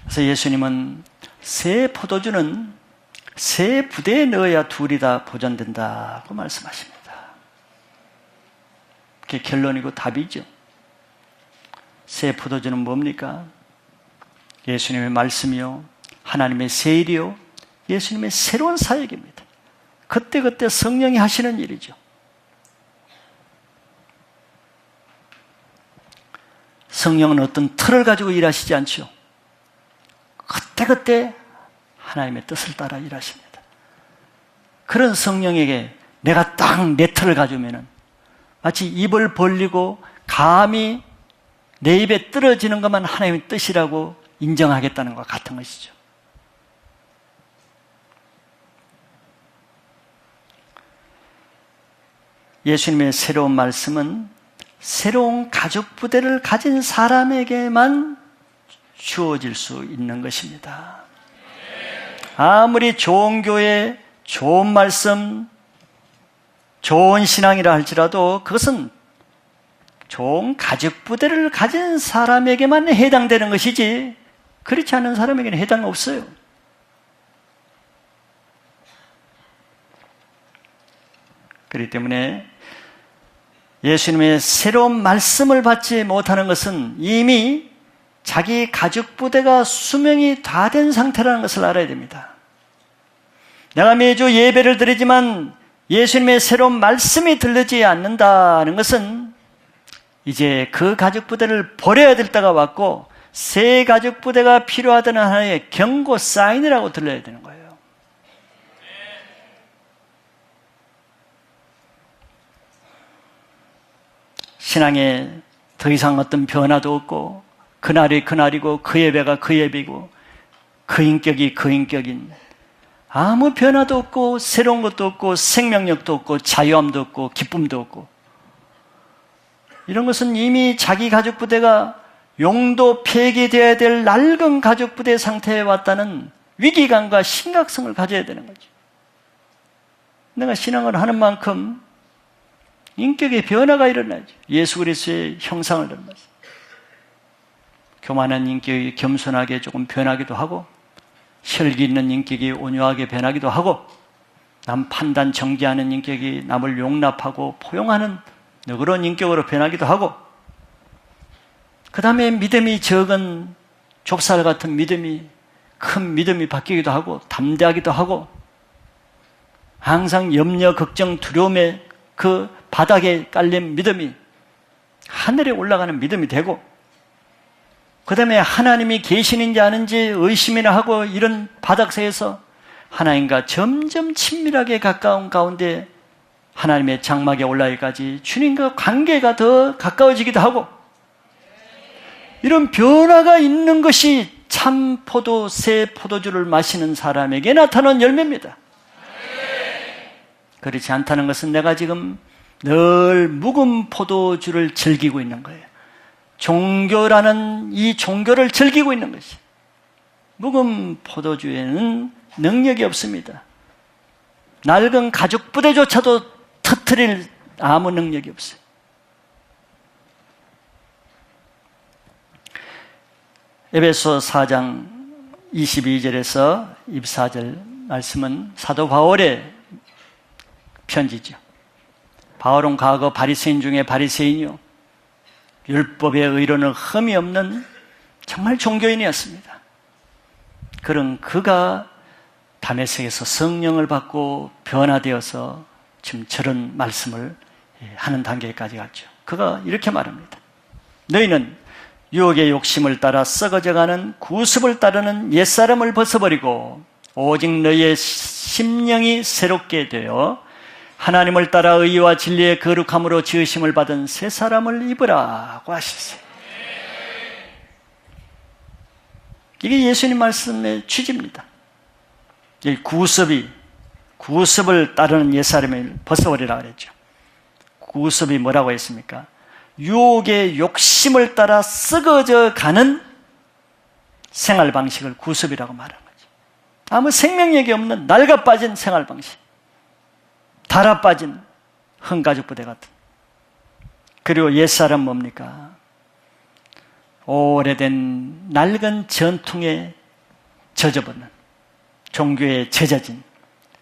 그래서 예수님은 새 포도주는 새 부대에 넣어야 둘이 다 보존된다고 말씀하십니다. 그게 결론이고 답이죠. 새 포도주는 뭡니까? 예수님의 말씀이요, 하나님의 새 일이요, 예수님의 새로운 사역입니다. 그때그때 성령이 하시는 일이죠. 성령은 어떤 틀을 가지고 일하시지 않죠. 그때그때 하나님의 뜻을 따라 일하십니다. 그런 성령에게 내가 딱 내 틀을 가져오면은 마치 입을 벌리고 감히 내 입에 떨어지는 것만 하나님의 뜻이라고 인정하겠다는 것 같은 것이죠. 예수님의 새로운 말씀은 새로운 가족 부대를 가진 사람에게만 주어질 수 있는 것입니다. 아무리 좋은 교회, 좋은 말씀, 좋은 신앙이라 할지라도 그것은 좋은 가족 부대를 가진 사람에게만 해당되는 것이지 그렇지 않은 사람에게는 해당 없어요. 그렇기 때문에 예수님의 새로운 말씀을 받지 못하는 것은 이미 자기 가족 부대가 수명이 다 된 상태라는 것을 알아야 됩니다. 내가 매주 예배를 드리지만 예수님의 새로운 말씀이 들리지 않는다는 것은 이제 그 가족 부대를 버려야 될 때가 왔고 새 가족 부대가 필요하다는 하나의 경고 사인이라고 들려야 되는 거예요. 신앙에 더 이상 어떤 변화도 없고 그날이 그날이고 그 예배가 그 예배이고 그 인격이 그 인격인 아무 변화도 없고 새로운 것도 없고 생명력도 없고 자유함도 없고 기쁨도 없고 이런 것은 이미 자기 가족 부대가 용도 폐기되어야 될 낡은 가족 부대 상태에 왔다는 위기감과 심각성을 가져야 되는 거죠. 내가 신앙을 하는 만큼 인격의 변화가 일어나죠. 예수 그리스도의 형상을 닮아서 교만한 인격이 겸손하게 조금 변하기도 하고 혈기 있는 인격이 온유하게 변하기도 하고 남 판단 정지하는 인격이 남을 용납하고 포용하는 너그러운 인격으로 변하기도 하고 그 다음에 믿음이 적은 좁쌀 같은 믿음이 큰 믿음이 바뀌기도 하고 담대하기도 하고 항상 염려, 걱정, 두려움에 그 바닥에 깔린 믿음이 하늘에 올라가는 믿음이 되고 그 다음에 하나님이 계시는지 아는지 의심이나 하고 이런 바닥새에서 하나님과 점점 친밀하게 가까운 가운데 하나님의 장막에 올라가기까지 주님과 관계가 더 가까워지기도 하고 이런 변화가 있는 것이 참 포도, 새 포도주를 마시는 사람에게 나타나는 열매입니다. 그렇지 않다는 것은 내가 지금 늘 묵은 포도주를 즐기고 있는 거예요. 종교라는 이 종교를 즐기고 있는 것이 묵은 포도주에는 능력이 없습니다. 낡은 가죽 부대조차도 터뜨릴 아무 능력이 없어요. 에베소 4장 22절에서 24절 말씀은 사도 바울의 편지죠. 바울은 과거 바리새인 중에 바리새인이요 율법의 의로는 흠이 없는 정말 종교인이었습니다. 그런 그가 다메섹에서 성령을 받고 변화되어서 지금 저런 말씀을 하는 단계까지 갔죠. 그가 이렇게 말합니다. 너희는 유혹의 욕심을 따라 썩어져가는 구습을 따르는 옛사람을 벗어버리고 오직 너희의 심령이 새롭게 되어 하나님을 따라 의와 진리의 거룩함으로 지으심을 받은 새 사람을 입으라고 하셨어요. 이게 예수님 말씀의 취지입니다. 구습이 구습을 따르는 옛사람을 벗어버리라 그랬죠. 구습이 뭐라고 했습니까? 유혹의 욕심을 따라 썩어져 가는 생활 방식을 구습이라고 말하는 거죠. 아무 생명력이 없는 낡아 빠진 생활 방식, 달아 빠진 흥가죽 부대 같은. 그리고 옛사람 뭡니까? 오래된 낡은 전통에 젖어버는, 종교에 젖어진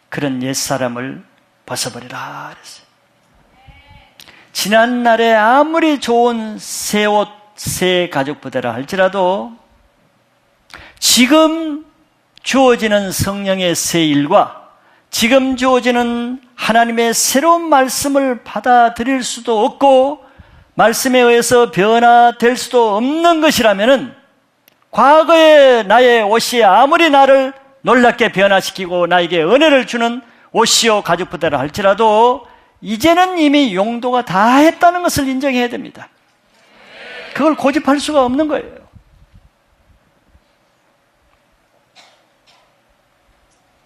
그런 옛사람을 벗어버리라 그랬어요. 지난날에 아무리 좋은 새 옷, 새 가죽 부대라 할지라도 지금 주어지는 성령의 새 일과 지금 주어지는 하나님의 새로운 말씀을 받아들일 수도 없고 말씀에 의해서 변화될 수도 없는 것이라면은 과거의 나의 옷이 아무리 나를 놀랍게 변화시키고 나에게 은혜를 주는 옷이요 가죽 부대라 할지라도 이제는 이미 용도가 다 했다는 것을 인정해야 됩니다. 그걸 고집할 수가 없는 거예요.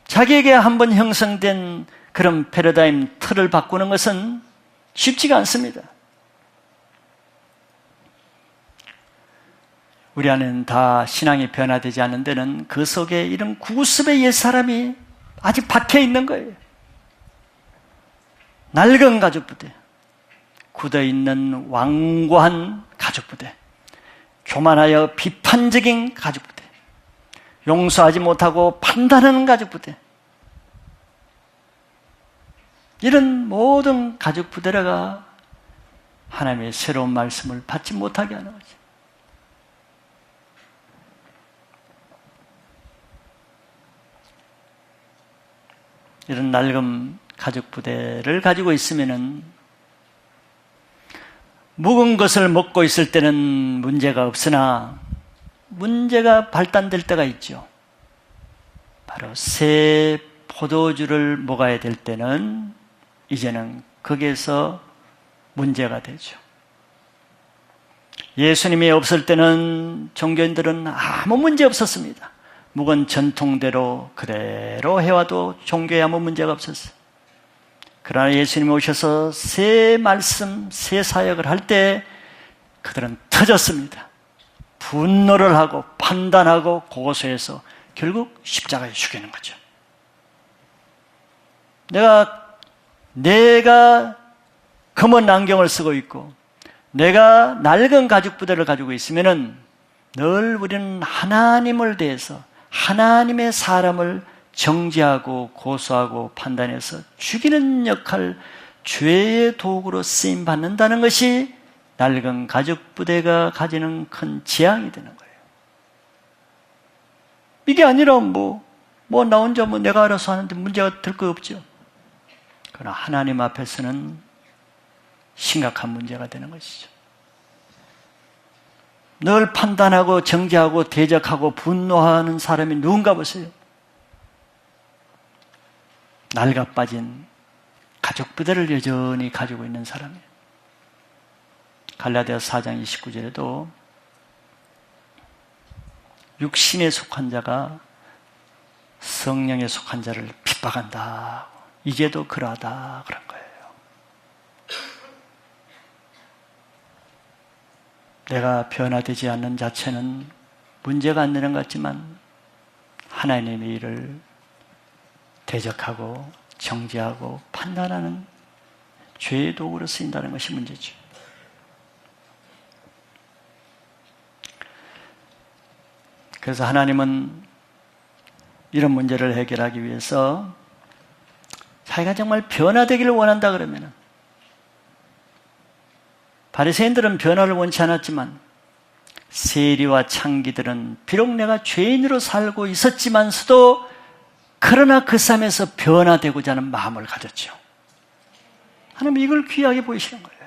자기에게 한번 형성된 그런 패러다임 틀을 바꾸는 것은 쉽지가 않습니다. 우리 안에는 다 신앙이 변화되지 않는 데는 그 속에 이런 구습의 옛사람이 아직 박혀 있는 거예요. 낡은 가죽부대, 굳어있는 완고한 가죽부대, 교만하여 비판적인 가죽부대, 용서하지 못하고 판단하는 가죽부대, 이런 모든 가죽부대라가 하나님의 새로운 말씀을 받지 못하게 하는 거죠. 이런 낡은 가죽 부대를 가지고 있으면은 묵은 것을 먹고 있을 때는 문제가 없으나 문제가 발단될 때가 있죠. 바로 새 포도주를 먹어야 될 때는 이제는 거기에서 문제가 되죠. 예수님이 없을 때는 종교인들은 아무 문제 없었습니다. 묵은 전통대로 그대로 해와도 종교에 아무 문제가 없었어요. 그러나 예수님이 오셔서 새 말씀, 새 사역을 할 때 그들은 터졌습니다. 분노를 하고 판단하고 고소해서 결국 십자가에 죽이는 거죠. 내가 검은 안경을 쓰고 있고 내가 낡은 가죽 부대를 가지고 있으면은 늘 우리는 하나님을 대해서 하나님의 사람을 정죄하고 고소하고 판단해서 죽이는 역할, 죄의 도구로 쓰임 받는다는 것이 낡은 가죽 부대가 가지는 큰 재앙이 되는 거예요. 이게 아니라 나 혼자 내가 알아서 하는데 문제가 될 거 없죠. 그러나 하나님 앞에서는 심각한 문제가 되는 것이죠. 늘 판단하고 정죄하고 대적하고 분노하는 사람이 누군가 보세요. 낡아 빠진 가죽 부대를 여전히 가지고 있는 사람이에요. 갈라디아서 4장 29절에도 육신에 속한 자가 성령에 속한 자를 핍박한다. 이제도 그러하다 그런 거예요. 내가 변화되지 않는 자체는 문제가 안 되는 것 같지만 하나님의 일을 대적하고 정죄하고 판단하는 죄의 도구로 쓰인다는 것이 문제죠. 그래서 하나님은 이런 문제를 해결하기 위해서 자기가 정말 변화되기를 원한다 그러면은 바리새인들은 변화를 원치 않았지만 세리와 창기들은 비록 내가 죄인으로 살고 있었지만서도 그러나 그 삶에서 변화되고자 하는 마음을 가졌죠. 하나님 이걸 귀하게 보이시는 거예요.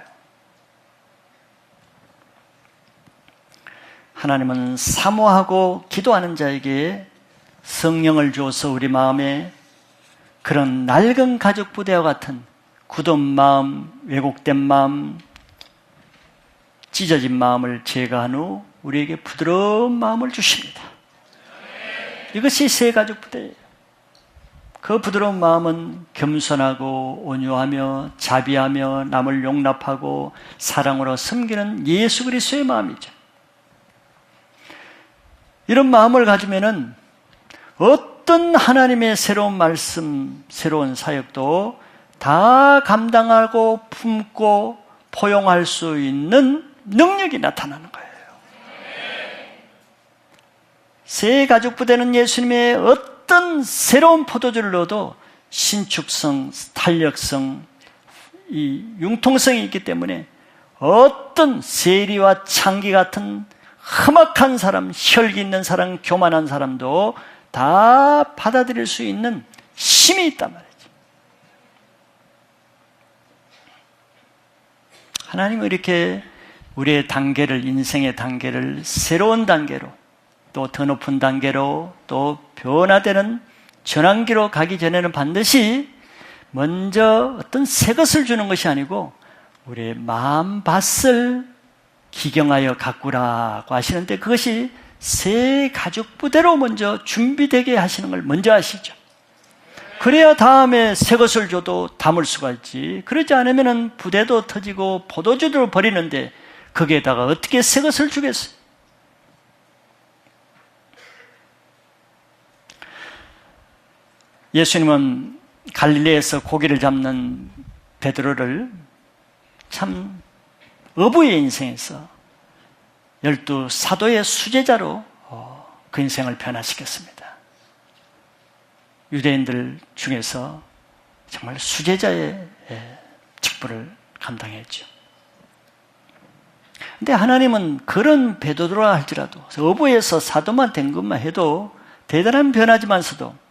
하나님은 사모하고 기도하는 자에게 성령을 주어서 우리 마음에 그런 낡은 가죽 부대와 같은 굳은 마음, 왜곡된 마음, 찢어진 마음을 제거한 후 우리에게 부드러운 마음을 주십니다. 이것이 새 가죽 부대예요. 그 부드러운 마음은 겸손하고 온유하며 자비하며 남을 용납하고 사랑으로 섬기는 예수 그리스도의 마음이죠. 이런 마음을 가지면은 어떤 하나님의 새로운 말씀, 새로운 사역도 다 감당하고 품고 포용할 수 있는 능력이 나타나는 거예요. 새 가죽 부대는 예수님의 어떤 새로운 포도주를 넣어도 신축성, 탄력성, 이 융통성이 있기 때문에 어떤 세리와 창기 같은 험악한 사람, 혈기 있는 사람, 교만한 사람도 다 받아들일 수 있는 힘이 있단 말이죠. 하나님은 이렇게 우리의 단계를, 인생의 단계를 새로운 단계로, 또 더 높은 단계로, 또 변화되는 전환기로 가기 전에는 반드시 먼저 어떤 새 것을 주는 것이 아니고 우리의 마음밭을 기경하여 가꾸라고 하시는데, 그것이 새 가죽 부대로 먼저 준비되게 하시는 걸 먼저 하시죠. 그래야 다음에 새 것을 줘도 담을 수가 있지. 그러지 않으면 부대도 터지고 포도주도 버리는데 거기에다가 어떻게 새 것을 주겠어요? 예수님은 갈릴리에서 고기를 잡는 베드로를 참 어부의 인생에서 12 사도의 수제자로 그 인생을 변화시켰습니다. 유대인들 중에서 정말 수제자의 직분을 감당했죠. 근데 하나님은 그런 베드로라 할지라도, 어부에서 사도만 된 것만 해도 대단한 변화지만서도,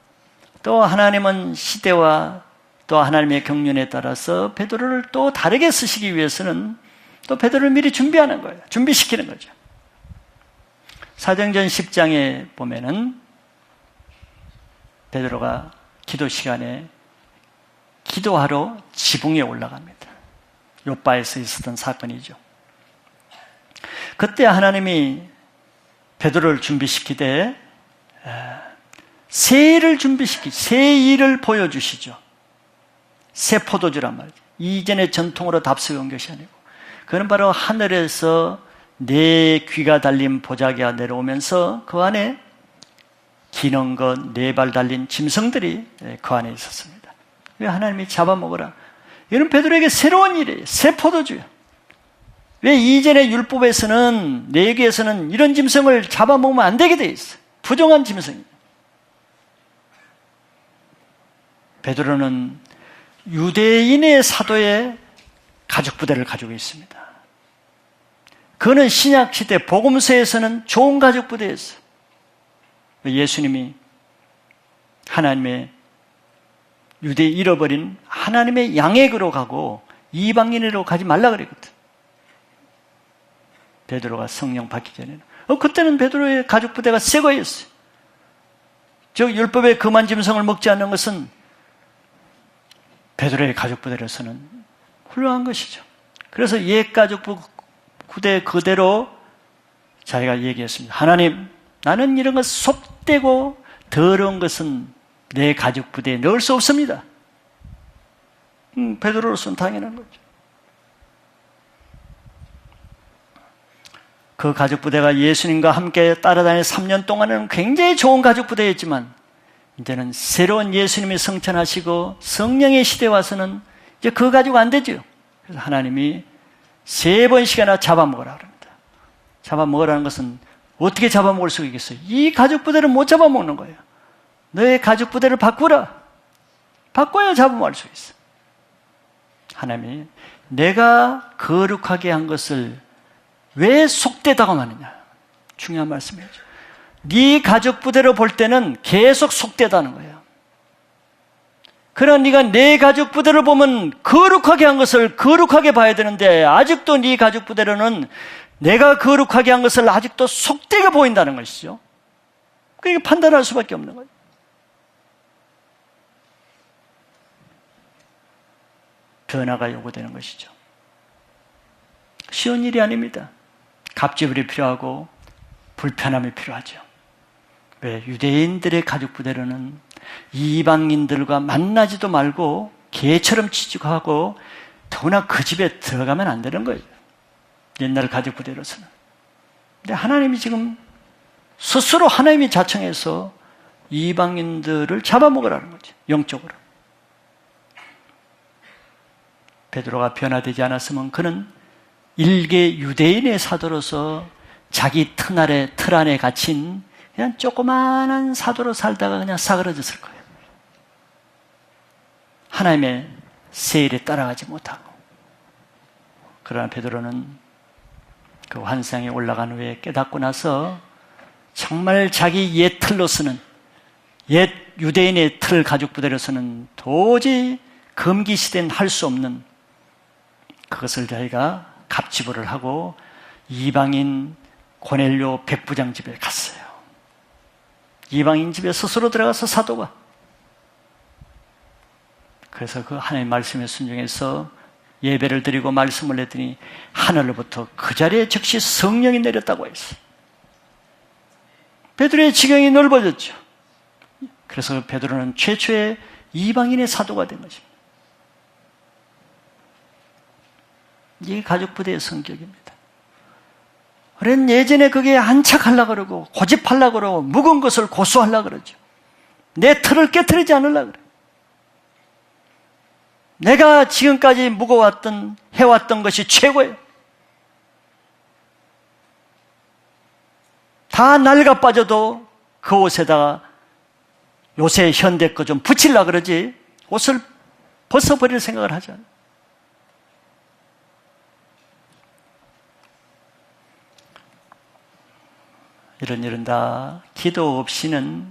또 하나님은 시대와 또 하나님의 경륜에 따라서 베드로를 또 다르게 쓰시기 위해서는 또 베드로를 미리 준비하는 거예요. 준비시키는 거죠. 사도행전 10장에 보면은 베드로가 기도 시간에 기도하러 지붕에 올라갑니다. 요바에서 있었던 사건이죠. 그때 하나님이 베드로를 준비시키되 새 일을 새 일을 보여주시죠. 새 포도주란 말이죠. 이전의 전통으로 답습해 것이 아니고, 그는 바로 하늘에서 네 귀가 달린 보자기가 내려오면서 그 안에 기는 것, 네 발 달린 짐승들이 그 안에 있었습니다. 왜 하나님이 잡아먹으라? 이런 베드로에게 새로운 일이에요. 새 포도주예요. 왜 이전의 율법에서는, 레위기에서는 이런 짐승을 잡아먹으면 안 되게 돼 있어요. 부정한 짐승이에요. 베드로는 유대인의 사도의 가죽 부대를 가지고 있습니다. 그는 신약시대 복음서에서는 좋은 가죽 부대였어요. 예수님이 하나님의 유대 잃어버린 하나님의 양액으로 가고 이방인으로 가지 말라 그랬거든. 베드로가 성령 받기 전에는. 그때는 베드로의 가죽 부대가 새 거였어요. 즉 율법의 금한 짐승을 먹지 않는 것은 베드로의 가죽 부대로서는 훌륭한 것이죠. 그래서 옛 가죽 부대 그대로 자기가 얘기했습니다. 하나님, 나는 이런 것 속되고 더러운 것은 내 가죽 부대에 넣을 수 없습니다. 베드로로서는 당연한 거죠. 그 가죽 부대가 예수님과 함께 따라다닌 3년 동안은 굉장히 좋은 가죽 부대였지만, 이제는 새로운 예수님이 성천하시고 성령의 시대에 와서는 이제 그 가지고 안 되죠. 그래서 하나님이 3번씩이나 잡아먹으라 그럽니다. 잡아먹으라는 것은 어떻게 잡아먹을 수 있겠어요? 이 가죽 부대를 못 잡아먹는 거예요. 너의 가죽 부대를 바꾸라. 바꿔야 잡아먹을 수 있어. 하나님이 내가 거룩하게 한 것을 왜 속되다고 하느냐. 중요한 말씀이죠. 네 가죽 부대로 볼 때는 계속 속되다는 거예요. 그러나 네가 내 가죽 부대를 보면 거룩하게 한 것을 거룩하게 봐야 되는데, 아직도 네 가죽 부대로는 내가 거룩하게 한 것을 아직도 속되게 보인다는 것이죠. 그게 판단할 수밖에 없는 거예요. 변화가 요구되는 것이죠. 쉬운 일이 아닙니다. 갑질이 필요하고 불편함이 필요하죠. 왜? 유대인들의 가죽 부대로는 이방인들과 만나지도 말고 개처럼 취직하고 더구나 그 집에 들어가면 안 되는 거예요. 옛날 가족 부대로서는. 근데 하나님이 지금 스스로 하나님이 자청해서 이방인들을 잡아먹으라는 거죠. 영적으로. 베드로가 변화되지 않았으면 그는 일개 유대인의 사도로서 자기 틀 안에 갇힌 그냥 조그마한 사도로 살다가 그냥 싸그러졌을 거예요. 하나님의 세일에 따라가지 못하고. 그러나 베드로는 그 환상에 올라간 후에 깨닫고 나서 정말 자기 옛 틀로서는, 옛 유대인의 틀 가족 부대로서는 도저히 금기시대는 할 수 없는 그것을 자기가 갑지부를 하고 이방인 고넬료 백부장 집에 갔어요. 이방인 집에 스스로 들어가서 사도가. 그래서 그 하나님의 말씀에 순종해서 예배를 드리고 말씀을 했더니 하늘로부터 그 자리에 즉시 성령이 내렸다고 했어요. 베드로의 지경이 넓어졌죠. 그래서 베드로는 최초의 이방인의 사도가 된 것입니다. 이게 가족부대의 성격입니다. 우리는 예전에 그게 안착하려고 그러고 고집하려고 그러고 묵은 것을 고수하려고 그러죠. 내 틀을 깨트리지 않으려고 그래요. 내가 지금까지 해왔던 것이 최고예요. 다 낡아 빠져도 그 옷에다가 요새 현대 거 좀 붙이려고 그러지 옷을 벗어버릴 생각을 하지 않아요. 이런 일은 다 기도 없이는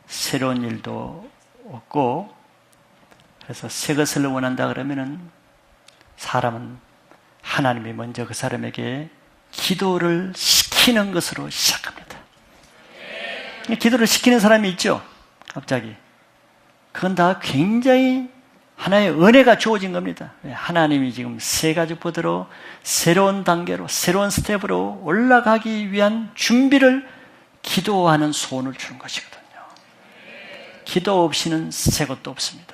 새로운 일도 없고, 그래서 새 것을 원한다 그러면은 사람은 하나님이 먼저 그 사람에게 기도를 시키는 것으로 시작합니다. 기도를 시키는 사람이 있죠. 갑자기. 그건 다 굉장히 하나의 은혜가 주어진 겁니다. 하나님이 지금 새 가족부대로 새로운 단계로 새로운 스텝으로 올라가기 위한 준비를 기도하는 소원을 주는 것이거든요. 기도 없이는 새 것도 없습니다.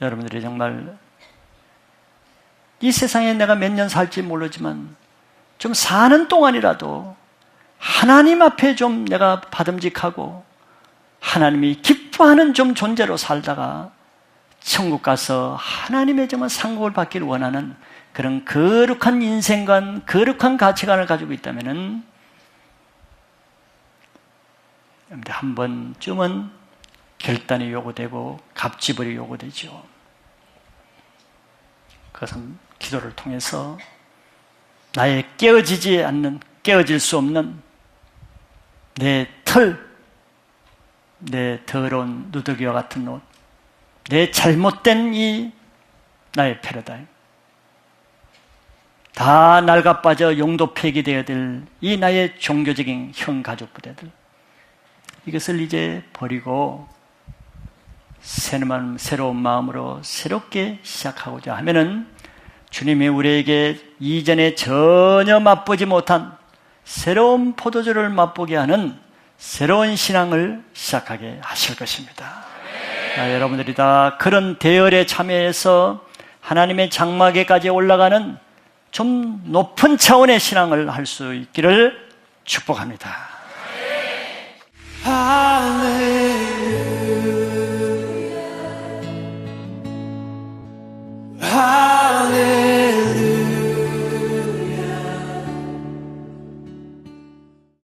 여러분들이 정말 이 세상에 내가 몇 년 살지 모르지만 좀 사는 동안이라도 하나님 앞에 좀 내가 받음직하고 하나님이 기뻐하는 좀 존재로 살다가 천국 가서 하나님의 정말 상급을 받기를 원하는 그런 거룩한 인생관, 거룩한 가치관을 가지고 있다면은 한 번쯤은 결단이 요구되고 갑지불이 요구되죠. 그것은 기도를 통해서 나의 깨어질 수 없는 내 틀, 내 더러운 누더기와 같은 옷, 내 잘못된 이 나의 패러다임, 다 낡아빠져 용도 폐기되어야 될 이 나의 종교적인 형 가족 부대들, 이것을 이제 버리고 새로운 마음으로 새롭게 시작하고자 하면은 주님이 우리에게 이전에 전혀 맛보지 못한 새로운 포도주를 맛보게 하는 새로운 신앙을 시작하게 하실 것입니다. 여러분들이 다 그런 대열에 참여해서 하나님의 장막에까지 올라가는 좀 높은 차원의 신앙을 할 수 있기를 축복합니다.